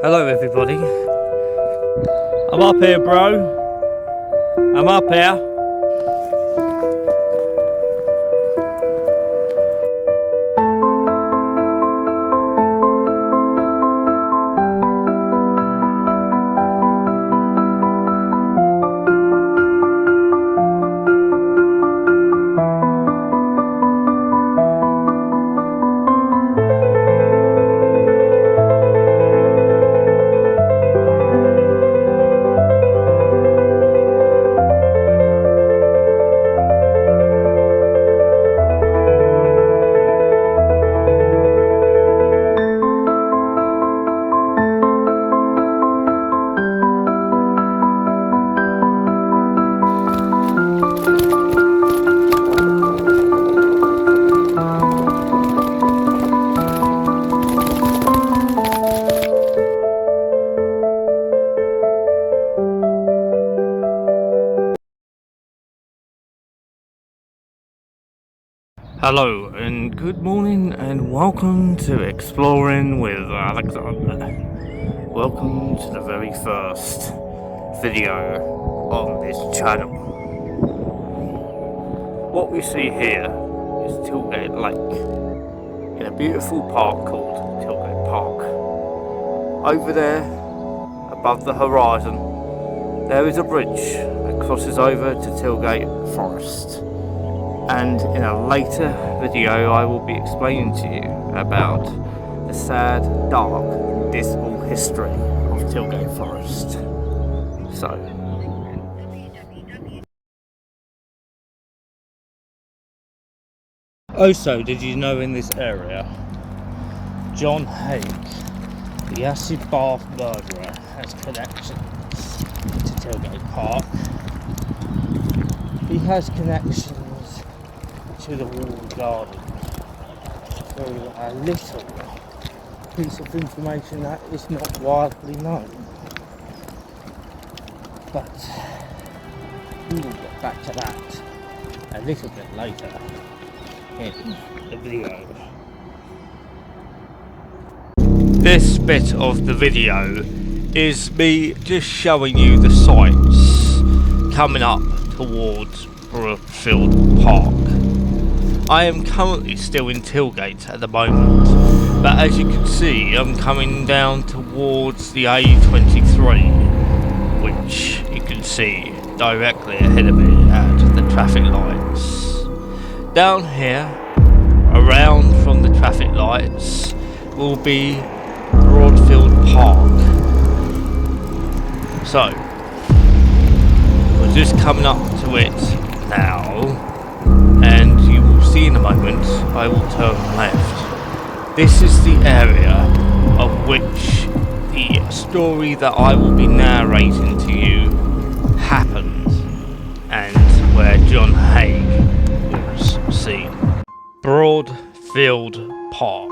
Hello everybody. I'm up here, bro. I'm up here. Hello and good morning and welcome to Exploring with Alexander. Welcome to the very first video on this channel. What we see here is Tilgate Lake in a beautiful park called Tilgate Park. Over there, above the horizon, there is a bridge that crosses over to Tilgate Forest. And in a later video I will be explaining to you about the sad, dark, dismal history of Tilgate Forest. So also, did you know in this area John Hague, the acid bath murderer, has connections to Tilgate Park? He has connections to the walled garden through a little piece of information that is not widely known, but we will get back to that a little bit later in the video. This bit of the video is me just showing you the sights coming up towards Broadfield Park. I am currently still in Tilgate at the moment, but as you can see I'm coming down towards the A23, which you can see directly ahead of me at the traffic lights. Down here, around from the traffic lights, will be Broadfield Park. So, we're just coming up to it now, and you will see in a moment I will turn left. This is the area of which the story that I will be narrating to you happened, and where John Hague was seen. Broadfield Park.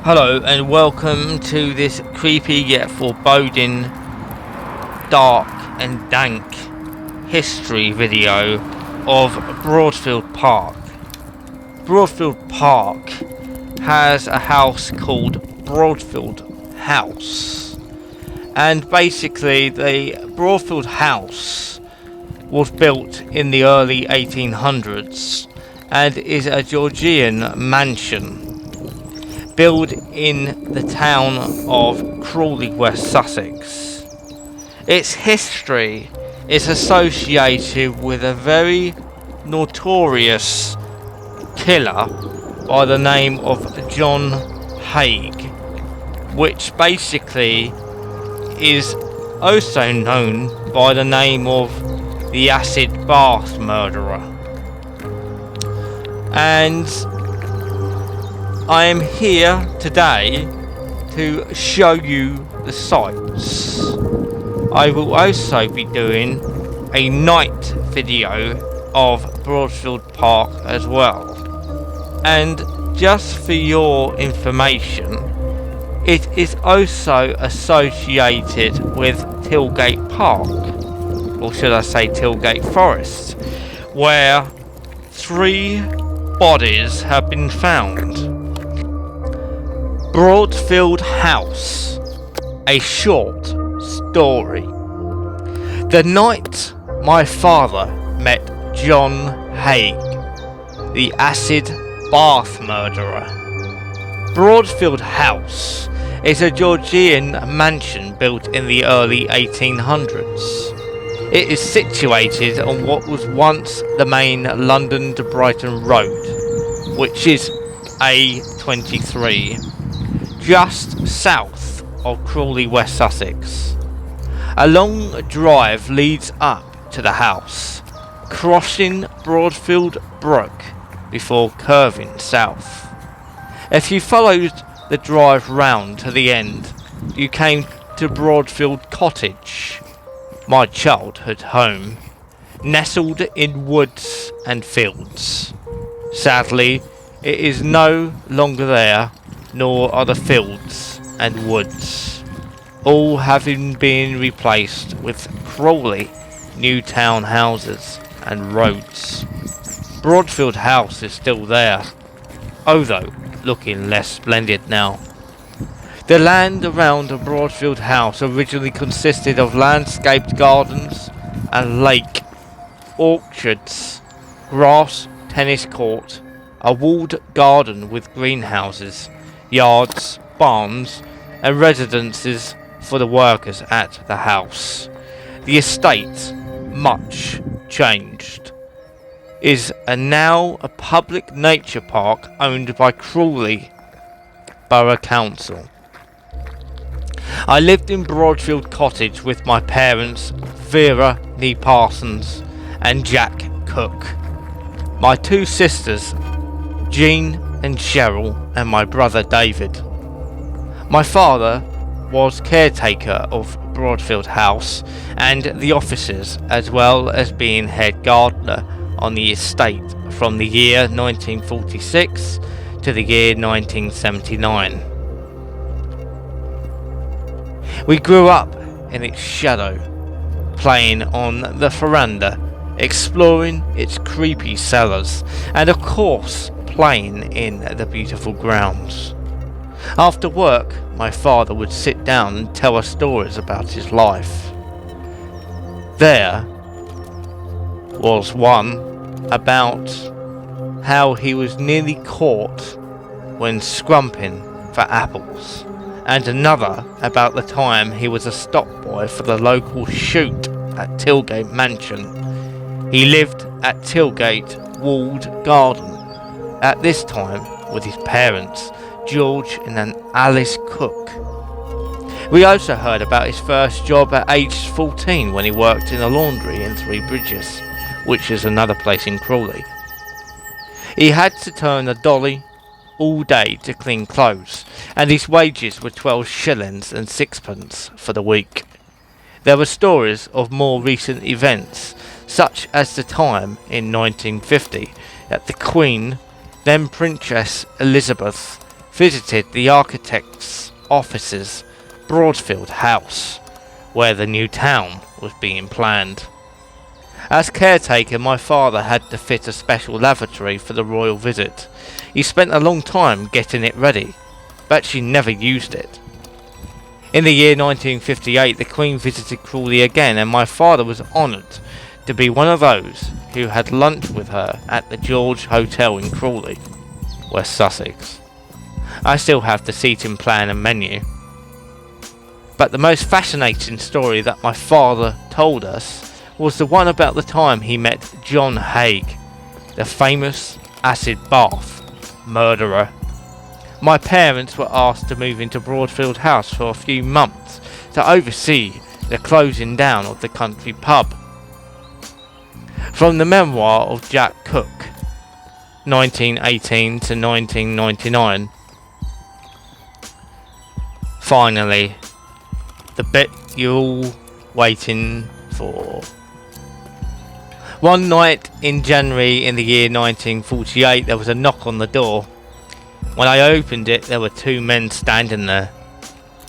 Hello and welcome to this creepy yet foreboding, dark and dank history video of Broadfield Park. Broadfield Park has a house called Broadfield House, and basically the Broadfield House was built in the early 1800s and is a Georgian mansion built in the town of Crawley, West Sussex. Its history is associated with a very notorious killer by the name of John Hague, which basically is also known by the name of the acid bath murderer. And I am here today to show you the sights. I will also be doing a night video of Broadfield Park as well. And just for your information, it is also associated with Tilgate Park, or should I say Tilgate Forest, where 3 bodies have been found. Broadfield House, a short story. The night my father met John Haig, the acid bath murderer. Broadfield House is a Georgian mansion built in the early 1800s. It is situated on what was once the main London to Brighton road, which is A23, just south of Crawley West Sussex. A long drive leads up to the house, crossing Broadfield Brook before curving south. If you followed the drive round to the end, you came to Broadfield Cottage, my childhood home, nestled in woods and fields. Sadly, it is no longer there, nor are the fields and woods, all having been replaced with Crawley new town houses and roads. Broadfield House is still there, although looking less splendid now. The land around Broadfield House originally consisted of landscaped gardens and lake, orchards, grass tennis court, a walled garden with greenhouses, yards, barns and residences for the workers at the house. The estate, much changed, is now a public nature park owned by Crawley Borough Council. I lived in Broadfield Cottage with my parents, Vera Nee Parsons and Jack Cook, my two sisters, Jean and Cheryl, and my brother David. My father was caretaker of Broadfield House and the offices, as well as being head gardener on the estate from the year 1946 to the year 1979. We grew up in its shadow, playing on the veranda, exploring its creepy cellars, and of course playing in the beautiful grounds. After work, my father would sit down and tell us stories about his life. There was one about how he was nearly caught when scrumping for apples, and another about the time he was a stock boy for the local shoot at Tilgate Mansion. He lived at Tilgate Walled Garden at this time with his parents, George and Alice Cook. We also heard about his first job at age 14 when he worked in a laundry in Three Bridges, which is another place in Crawley. He had to turn a dolly all day to clean clothes, and his wages were 12 shillings and sixpence for the week. There were stories of more recent events, such as the time in 1950 that the Queen, then Princess Elizabeth, visited the architect's offices, Broadfield House, where the new town was being planned. As caretaker, my father had to fit a special lavatory for the royal visit. He spent a long time getting it ready, but she never used it. In the year 1958, the Queen visited Crawley again, and my father was honoured to be one of those who had lunch with her at the George Hotel in Crawley, West Sussex. I still have the seating plan and menu. But the most fascinating story that my father told us was the one about the time he met John Haig, the famous acid bath murderer. My parents were asked to move into Broadfield House for a few months to oversee the closing down of the country pub. From the memoir of Jack Cook, 1918 to 1999. Finally, the bit you're all waiting for. One night in January in the year 1948, there was a knock on the door. When I opened it, there were two men standing there.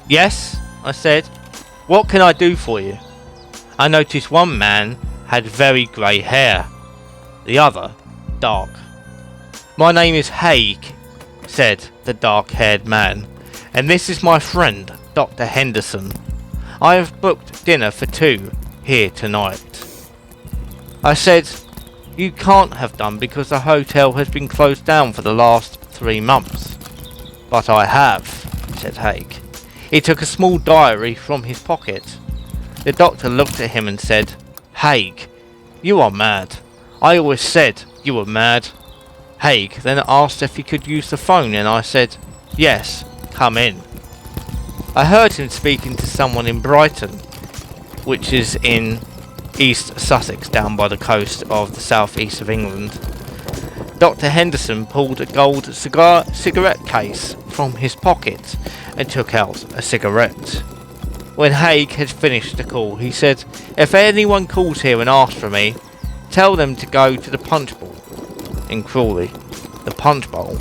"Yes," I said. "What can I do for you?" I noticed one man had very grey hair, the other dark. "My name is Haig," said the dark-haired man. And this is my friend, Dr. Henderson. I have booked dinner for 2 here tonight. I said, you can't have done because the hotel has been closed down for the last 3 months. But I have, said Haig. He took a small diary from his pocket. The doctor looked at him and said, Haig, you are mad. I always said you were mad. Haig then asked if he could use the phone and I said, yes, come in. I heard him speaking to someone in Brighton, which is in East Sussex, down by the coast of the southeast of England. Dr. Henderson pulled a gold cigarette case from his pocket and took out a cigarette. When Haig had finished the call, he said, if anyone calls here and asks for me, tell them to go to the Punch Bowl in Crawley. The Punch Bowl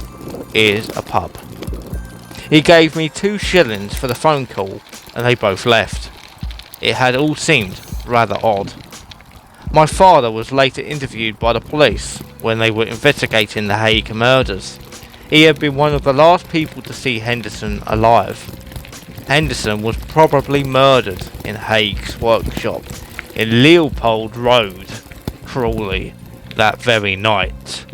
is a pub. He gave me 2 shillings for the phone call and they both left. It had all seemed rather odd. My father was later interviewed by the police when they were investigating the Haig murders. He had been one of the last people to see Henderson alive. Henderson was probably murdered in Haig's workshop in Leopold Road, Crawley, that very night.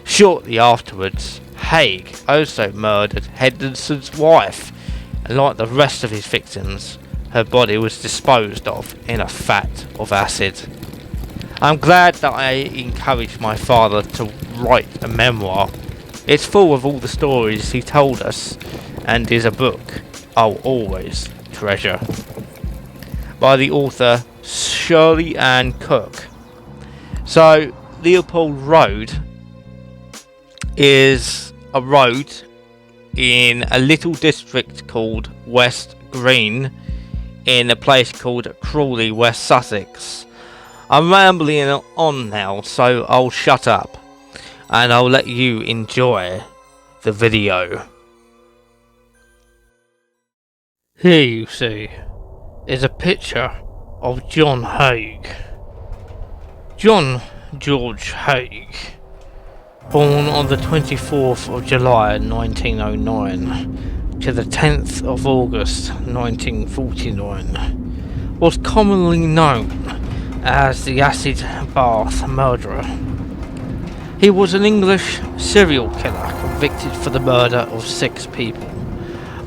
Shortly afterwards, Haig also murdered Henderson's wife, and like the rest of his victims, her body was disposed of in a vat of acid. I'm glad that I encouraged my father to write a memoir. It's full of all the stories he told us, and is a book I'll always treasure. By the author Shirley Ann Cook. So, Leopold Road is a road in a little district called West Green in a place called Crawley West Sussex. I'm rambling on now, so I'll shut up and I'll let you enjoy the video. Here you see is a picture of John Haig. John George Haig, born on the 24th of July 1909 to the 10th of August 1949, was commonly known as the acid bath murderer. He was an English serial killer convicted for the murder of 6 people,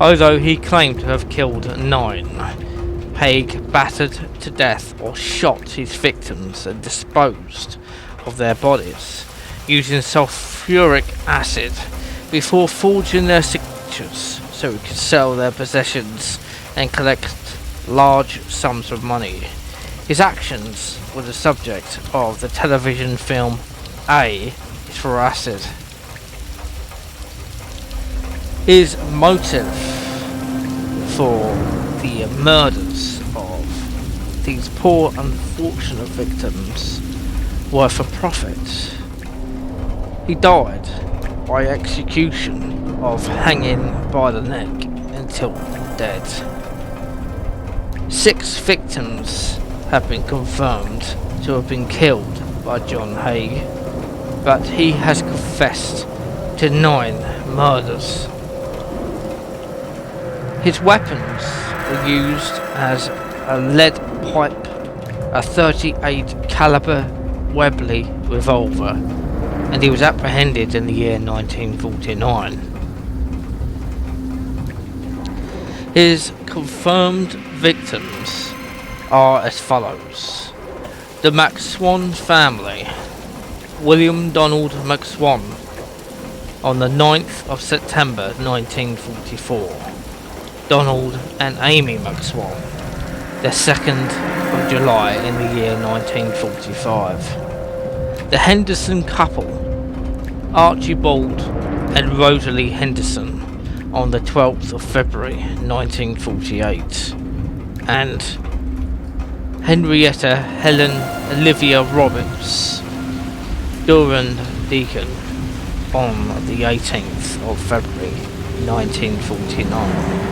although he claimed to have killed 9. Haig battered to death or shot his victims and disposed of their bodies using sulfuric acid before forging their signatures so he could sell their possessions and collect large sums of money. His actions were the subject of the television film A is for Acid. His motive for the murders of these poor unfortunate victims were for profit. He died by execution of hanging by the neck until dead. 6 victims have been confirmed to have been killed by John Haig, but he has confessed to 9 murders. His weapons were used as a lead pipe, a .38 caliber Webley revolver, and he was apprehended in the year 1949. His confirmed victims are as follows. The McSwan family. William Donald McSwan on the 9th of September 1944. Donald and Amy McSwan, the 2nd of July in the year 1945. The Henderson couple, Archibald and Rosalie Henderson, on the 12th of February 1948, and Henrietta Helen Olivia Roberts, Durand Deacon, on the 18th of February 1949.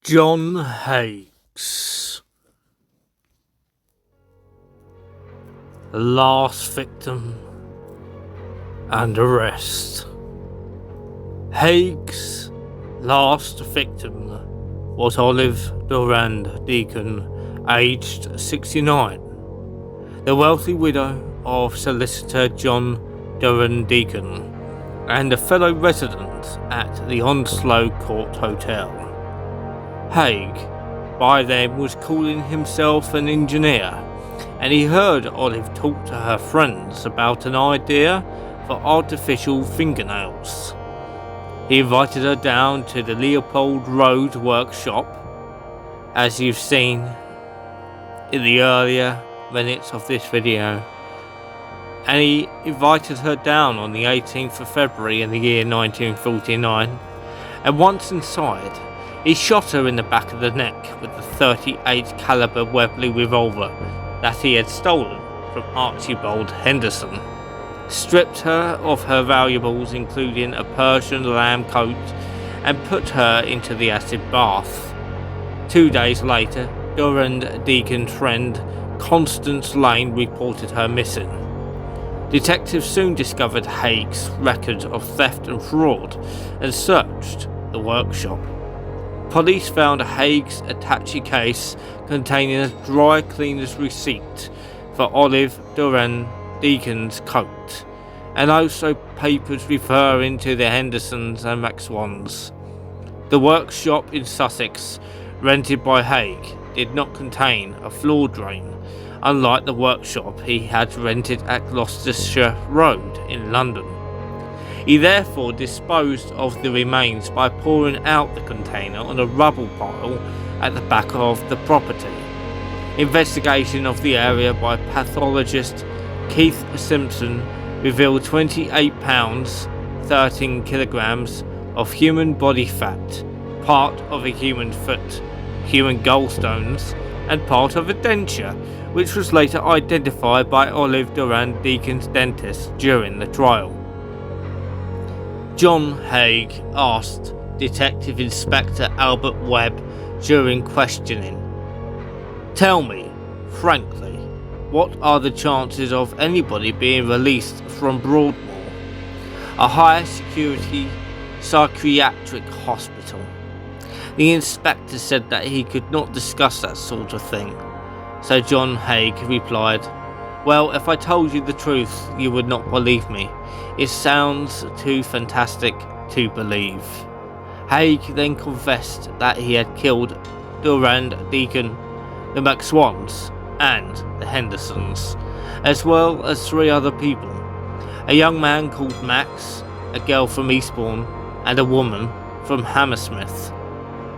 John Hakes. The last victim and arrest. Hakes' last victim was Olive Durand Deacon, aged 69, the wealthy widow of solicitor John Durand Deacon and a fellow resident at the Onslow Court Hotel. Haig, by then, was calling himself an engineer, and he heard Olive talk to her friends about an idea for artificial fingernails. He invited her down to the Leopold Road workshop, as you've seen in the earlier minutes of this video, and he invited her down on the 18th of February in the year 1949, and once inside, he shot her in the back of the neck with the .38 caliber Webley revolver that he had stolen from Archibald Henderson, stripped her of her valuables including a Persian lamb coat, and put her into the acid bath. 2 days later, Durand Deacon's friend Constance Lane reported her missing. Detectives soon discovered Haig's record of theft and fraud and searched the workshop. Police found Haig's attaché case containing a dry cleaner's receipt for Olive Durand Deacon's coat, and also papers referring to the Hendersons and McSwans. The workshop in Sussex, rented by Haig, did not contain a floor drain, unlike the workshop he had rented at Gloucestershire Road in London. He therefore disposed of the remains by pouring out the container on a rubble pile at the back of the property. Investigation of the area by pathologist Keith Simpson revealed 28 pounds 13 kilograms of human body fat, part of a human foot, human gallstones, and part of a denture, which was later identified by Olive Durand Deacon's dentist during the trial. John Haig asked Detective Inspector Albert Webb during questioning, "Tell me, frankly, what are the chances of anybody being released from Broadmoor, a high security psychiatric hospital?" The inspector said that he could not discuss that sort of thing. So John Haig replied, "Well, if I told you the truth, you would not believe me. It sounds too fantastic to believe." Haig then confessed that he had killed Durand Deacon, the McSwans, and the Hendersons, as well as 3 other people: a young man called Max, a girl from Eastbourne, and a woman from Hammersmith.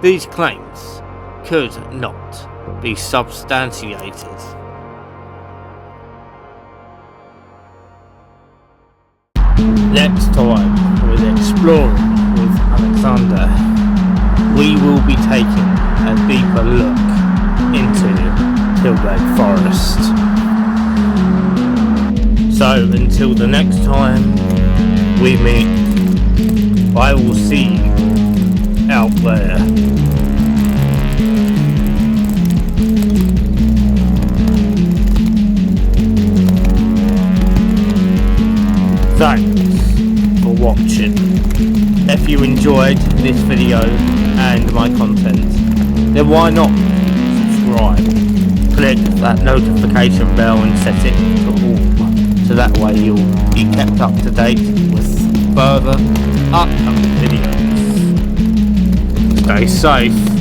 These claims could not be substantiated. Next time with Exploring with Alexander, we will be taking a deeper look into Tilbury Forest. So until the next time we meet, I will see you out there. Thanks for watching. If you enjoyed this video and my content, then why not subscribe? Click that notification bell and set it to all, so that way you'll be kept up to date with further upcoming videos. Stay safe.